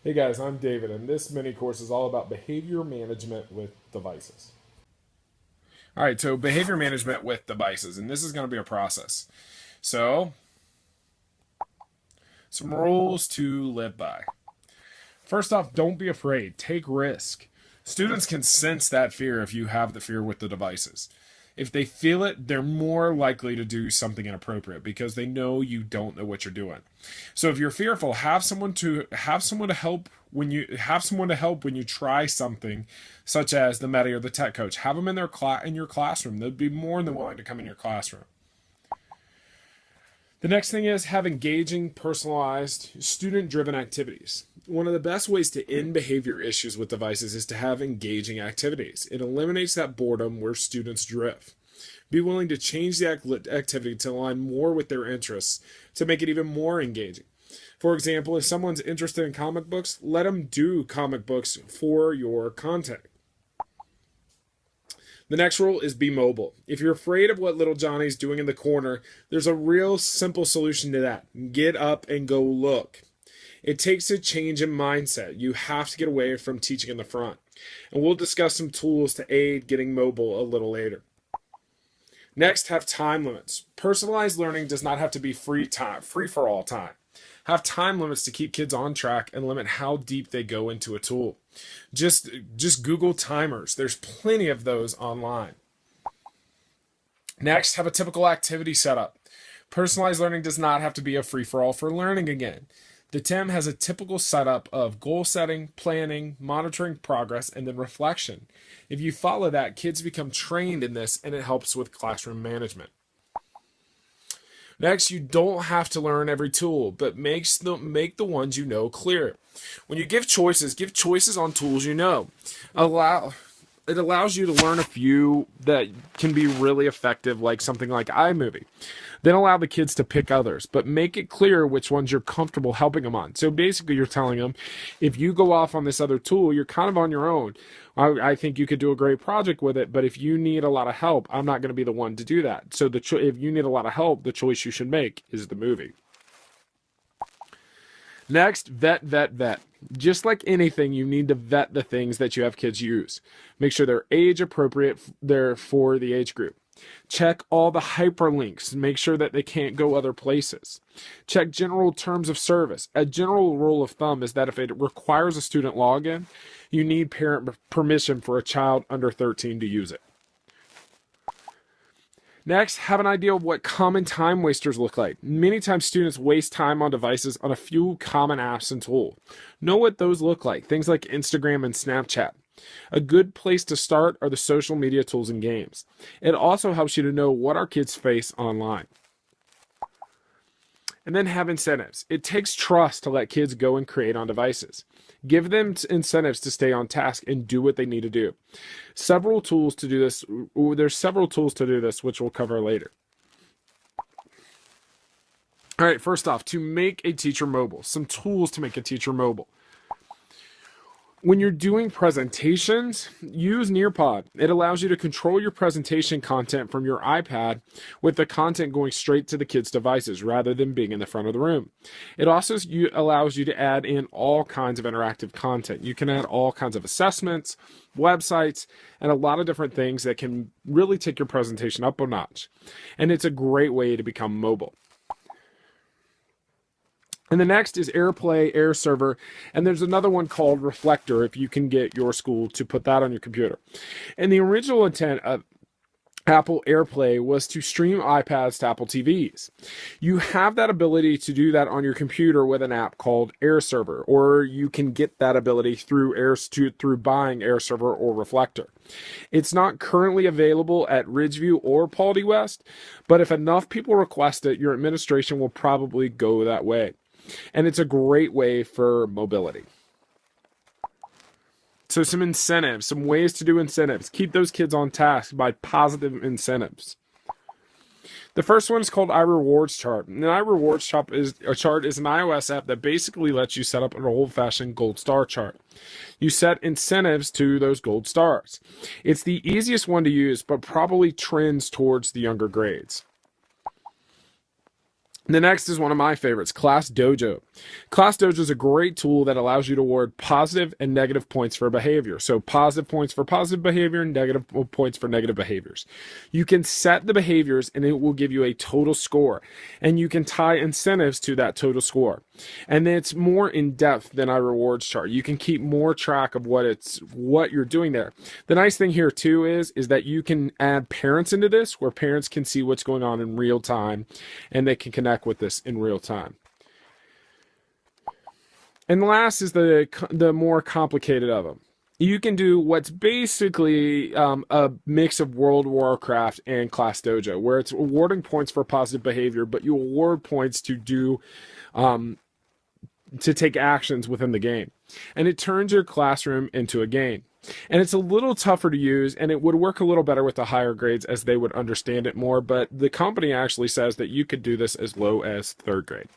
Hey guys, I'm David, and this mini course is all about behavior management with devices. All right, so behavior management with devices, and this is going to be a process. So, some rules to live by. First off, don't be afraid, take risk. Students can sense that fear if you have the fear with the devices. If they feel it, they're more likely to do something inappropriate because they know you don't know what you're doing. So if you're fearful, have someone to help when you try something, such as the Medi or the tech coach. Have them in in your classroom. They'd be more than willing to come in your classroom. The next thing is have engaging, personalized, student driven activities. One of the best ways to end behavior issues with devices is to have engaging activities. It eliminates that boredom where students drift. Be willing to change the activity to align more with their interests to make it even more engaging. For example, if someone's interested in comic books, let them do comic books for your content. The next rule is be mobile. If you're afraid of what little Johnny's doing in the corner, there's a real simple solution to that. Get up and go look. It takes a change in mindset. You have to get away from teaching in the front. And we'll discuss some tools to aid getting mobile a little later. Next, have time limits. Personalized learning does not have to be free for all time. Have time limits to keep kids on track and limit how deep they go into a tool. Just Google timers. There's plenty of those online. Next, have a typical activity setup. Personalized learning does not have to be a free-for-all for learning again. The TIM has a typical setup of goal setting, planning, monitoring progress, and then reflection. If you follow that, kids become trained in this and it helps with classroom management. Next, you don't have to learn every tool, but make the ones you know clear. When you give choices on tools you know. It allows you to learn a few that can be really effective, like something like iMovie. Then allow the kids to pick others, but make it clear which ones you're comfortable helping them on. So basically, you're telling them, if you go off on this other tool, you're kind of on your own. I think you could do a great project with it, but if you need a lot of help, I'm not going to be the one to do that. So if you need a lot of help, the choice you should make is the movie. Next, vet. Just like anything, you need to vet the things that you have kids use. Make sure they're age appropriate for the age group. Check all the hyperlinks and make sure that they can't go other places. Check general terms of service. A general rule of thumb is that if it requires a student login, you need parent permission for a child under 13 to use it. Next, have an idea of what common time wasters look like. Many times students waste time on devices on a few common apps and tools. Know what those look like, things like Instagram and Snapchat. A good place to start are the social media tools and games. It also helps you to know what our kids face online. And then have incentives. It takes trust to let kids go and create on devices. Give them incentives to stay on task and do what they need to do. There's several tools to do this, which we'll cover later. All right, first off, to make a teacher mobile. Some tools to make a teacher mobile. When you're doing presentations, use Nearpod. It allows you to control your presentation content from your iPad with the content going straight to the kids' devices rather than being in the front of the room. It also allows you to add in all kinds of interactive content. You can add all kinds of assessments, websites, and a lot of different things that can really take your presentation up a notch. And it's a great way to become mobile. And the next is AirPlay, AirServer, and there's another one called Reflector if you can get your school to put that on your computer. And the original intent of Apple AirPlay was to stream iPads to Apple TVs. You have that ability to do that on your computer with an app called AirServer, or you can get that ability through buying AirServer or Reflector. It's not currently available at Ridgeview or Pauldie West, but if enough people request it, your administration will probably go that way. And it's a great way for mobility. So some incentives, some ways to do incentives. Keep those kids on task by positive incentives. The first one is called iRewards Chart. And iRewards Chart is an iOS app that basically lets you set up an old-fashioned gold star chart. You set incentives to those gold stars. It's the easiest one to use, but probably trends towards the younger grades. The next is one of my favorites, Class Dojo. Class Dojo is a great tool that allows you to award positive and negative points for behavior. So positive points for positive behavior and negative points for negative behaviors. You can set the behaviors and it will give you a total score. And you can tie incentives to that total score. And it's more in depth than our rewards chart. You can keep more track of what you're doing there. The nice thing here too is that you can add parents into this, where parents can see what's going on in real time and they can connect with this in real time. And last is the more complicated of them. You can do what's basically a mix of World of Warcraft and Class Dojo, where it's awarding points for positive behavior, but you award points to do to take actions within the game. And it turns your classroom into a game. And it's a little tougher to use, and it would work a little better with the higher grades as they would understand it more, but the company actually says that you could do this as low as 3rd grade.